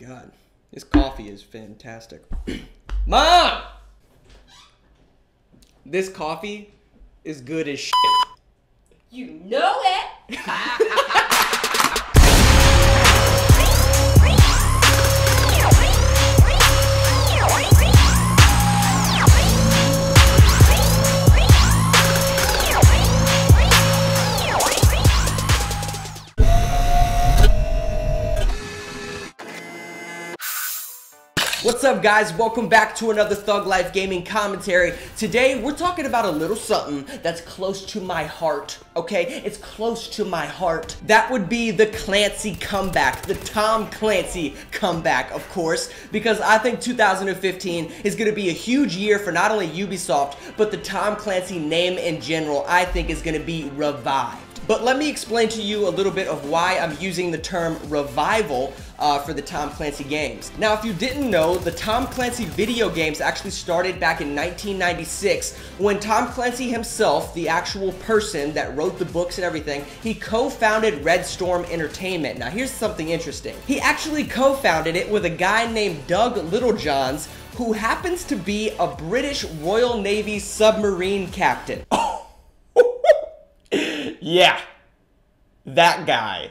God, this coffee is fantastic. Mom! This coffee is good as shit. You know it! What's up, guys? Welcome back to another Thug Life Gaming commentary. Today, we're talking about a little something that's close to my heart, okay? It's close to my heart. That would be the Clancy comeback, the Tom Clancy comeback, of course, because I think 2015 is going to be a huge year for not only Ubisoft, but the Tom Clancy name in general, I think is going to be revived. But let me explain to you a little bit of why I'm using the term revival for the Tom Clancy games. Now, if you didn't know, the Tom Clancy video games actually started back in 1996 when Tom Clancy himself, the actual person that wrote the books and everything, he co-founded Red Storm Entertainment. Now, here's something interesting. He actually co-founded it with a guy named Doug Littlejohns, who happens to be a British Royal Navy submarine captain. Yeah, that guy.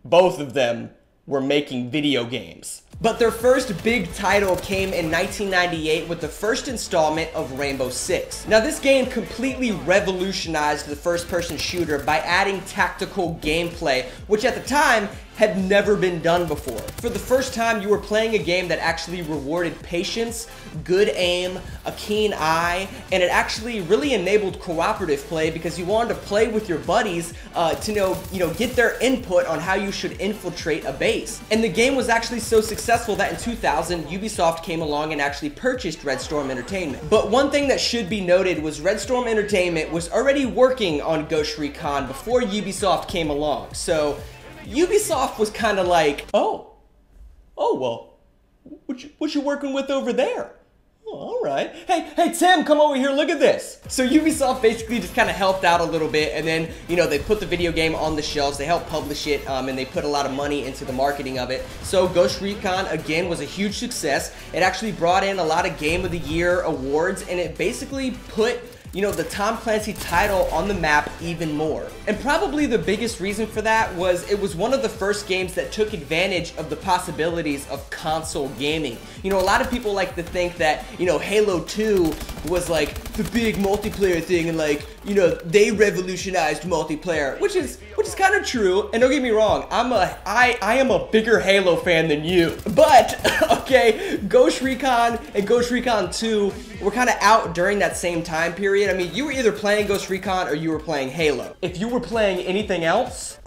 Both of them were making video games. But their first big title came in 1998 with the first installment of Rainbow Six. Now, this game completely revolutionized the first-person shooter by adding tactical gameplay, which at the time had never been done before. For the first time, you were playing a game that actually rewarded patience, good aim, a keen eye, and it actually really enabled cooperative play because you wanted to play with your buddies to get their input on how you should infiltrate a base. And the game was actually so successful that in 2000, Ubisoft came along and actually purchased Red Storm Entertainment. But one thing that should be noted was Red Storm Entertainment was already working on Ghost Recon before Ubisoft came along. So Ubisoft was kind of like, oh well, what you working with over there? Oh, all right. Hey, Tim, come over here, look at this. So Ubisoft basically just kind of helped out a little bit, and then, they put the video game on the shelves, they helped publish it, and they put a lot of money into the marketing of it. So Ghost Recon, again, was a huge success. It actually brought in a lot of Game of the Year awards, and it basically put the Tom Clancy title on the map even more. And probably the biggest reason for that was it was one of the first games that took advantage of the possibilities of console gaming. A lot of people like to think that, Halo 2 was like the big multiplayer thing and they revolutionized multiplayer, which is kind of true. And don't get me wrong, I am a bigger Halo fan than you. But, okay, Ghost Recon and Ghost Recon 2 were kind of out during that same time period. I mean, you were either playing Ghost Recon or you were playing Halo. If you were playing anything else,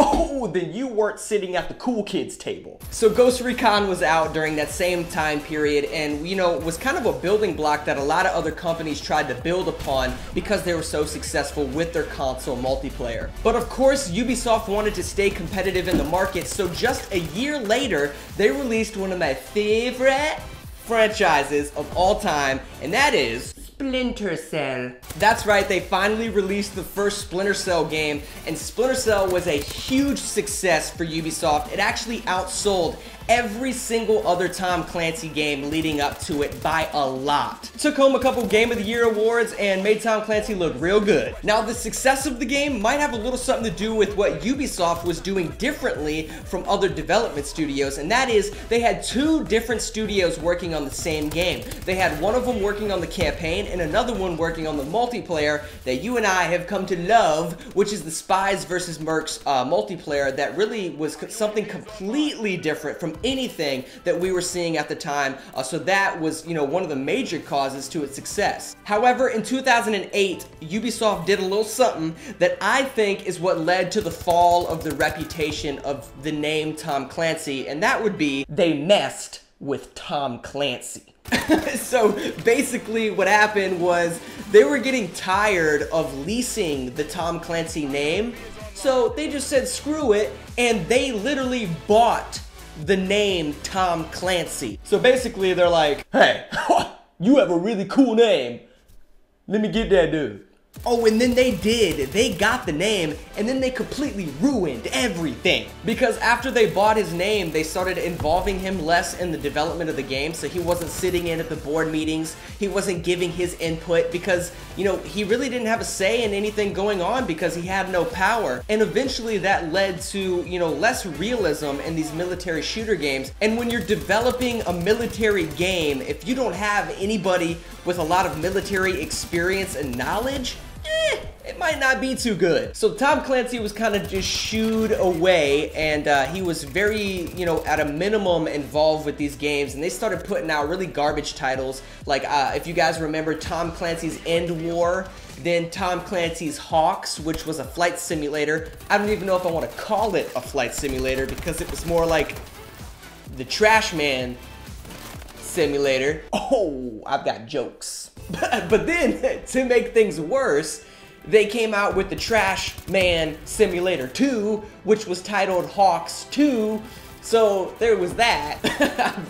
then you weren't sitting at the cool kids table. So Ghost Recon was out during that same time period and, was kind of a building block that a lot of other companies tried to build upon because they were so successful with their console multiplayer. But of course, Ubisoft wanted to stay competitive in the market, so just a year later, they released one of my favorite franchises of all time, and that is Splinter Cell. That's right, they finally released the first Splinter Cell game, and Splinter Cell was a huge success for Ubisoft. It actually outsold every single other Tom Clancy game leading up to it by a lot. Took home a couple Game of the Year awards and made Tom Clancy look real good. Now, the success of the game might have a little something to do with what Ubisoft was doing differently from other development studios, and that is they had two different studios working on the same game. They had one of them working on the campaign and another one working on the multiplayer that you and I have come to love, which is the Spies vs. Mercs multiplayer that really was something completely different from anything that we were seeing at the time, so that was, one of the major causes to its success. However, in 2008, Ubisoft did a little something that I think is what led to the fall of the reputation of the name Tom Clancy, and that would be they messed with Tom Clancy. So basically what happened was they were getting tired of leasing the Tom Clancy name, so they just said screw it, and they literally bought the name Tom Clancy. So basically they're like, hey, you have a really cool name. Let me get that dude. Oh, and then they did. They got the name, and then they completely ruined everything. Because after they bought his name, they started involving him less in the development of the game, so he wasn't sitting in at the board meetings, he wasn't giving his input, because, you know, he really didn't have a say in anything going on because he had no power. And eventually that led to, you know, less realism in these military shooter games. And when you're developing a military game, if you don't have anybody with a lot of military experience and knowledge, it might not be too good. So Tom Clancy was kind of just shooed away, and he was very, you know, at a minimum involved with these games, and they started putting out really garbage titles, like if you guys remember Tom Clancy's End War, then Tom Clancy's Hawks, which was a flight simulator. I don't even know if I want to call it a flight simulator because it was more like the Trash Man simulator. Oh, I've got jokes. But then, to make things worse, they came out with the Trash Man Simulator 2, which was titled Hawks 2, so there was that.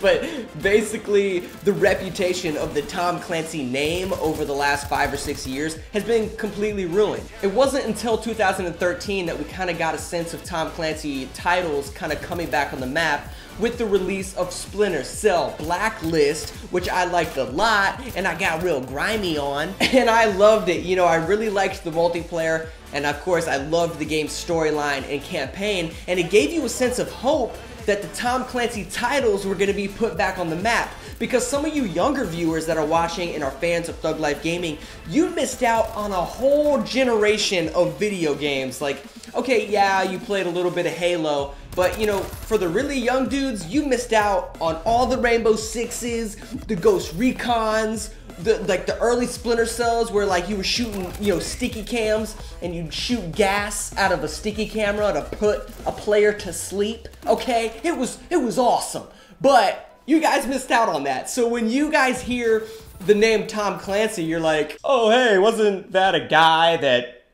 But basically, the reputation of the Tom Clancy name over the last 5 or 6 years has been completely ruined. It wasn't until 2013 that we kind of got a sense of Tom Clancy titles kind of coming back on the map, with the release of Splinter Cell Blacklist, which I liked a lot, and I got real grimy on, and I loved it. You know, I really liked the multiplayer, and of course I loved the game's storyline and campaign, and it gave you a sense of hope that the Tom Clancy titles were gonna be put back on the map. Because some of you younger viewers that are watching and are fans of Thug Life Gaming, you missed out on a whole generation of video games. Like, okay, yeah, you played a little bit of Halo, but you know, for the really young dudes, you missed out on all the Rainbow Sixes, the Ghost Recons, the early Splinter Cells where like you were shooting, you know, sticky cams and you'd shoot gas out of a sticky camera to put a player to sleep. Okay, it was awesome, but you guys missed out on that. So when you guys hear the name Tom Clancy, you're like, oh hey, wasn't that a guy that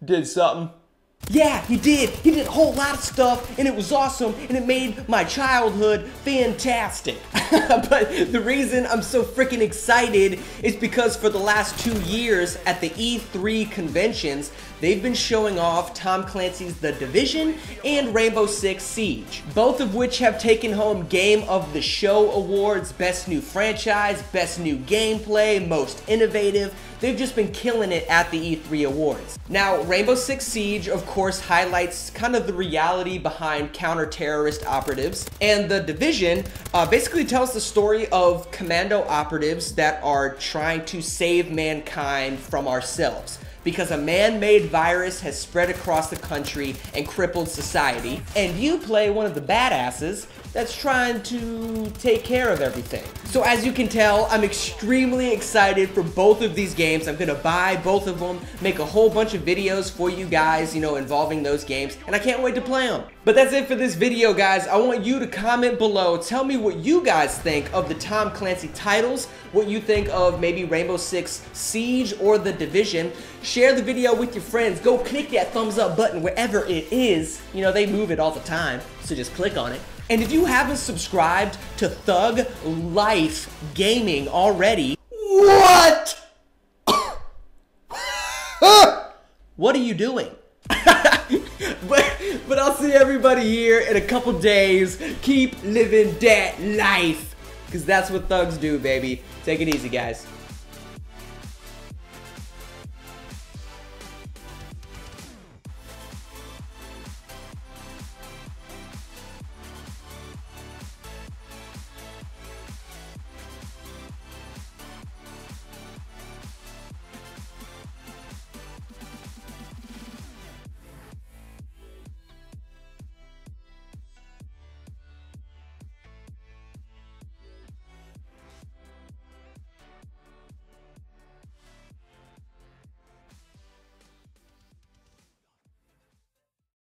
did something? Yeah, he did. He did a whole lot of stuff, and it was awesome, and it made my childhood fantastic. But the reason I'm so freaking excited is because for the last 2 years at the E3 conventions, they've been showing off Tom Clancy's The Division and Rainbow Six Siege, both of which have taken home Game of the Show awards, Best New Franchise, Best New Gameplay, Most Innovative. They've just been killing it at the E3 awards. Now, Rainbow Six Siege, of course, highlights kind of the reality behind counter-terrorist operatives, and The Division basically tells the story of commando operatives that are trying to save mankind from ourselves, because a man-made virus has spread across the country and crippled society, and you play one of the badasses that's trying to take care of everything. So as you can tell, I'm extremely excited for both of these games. I'm gonna buy both of them, make a whole bunch of videos for you guys, you know, involving those games, and I can't wait to play them. But that's it for this video, guys. I want you to comment below. Tell me what you guys think of the Tom Clancy titles, what you think of maybe Rainbow Six Siege or The Division. Share the video with your friends. Go click that thumbs up button wherever it is. You know, they move it all the time, so just click on it. And if you haven't subscribed to Thug Life Gaming already, what? What are you doing? but I'll see everybody here in a couple days. Keep living that life, because that's what thugs do, baby. Take it easy, guys.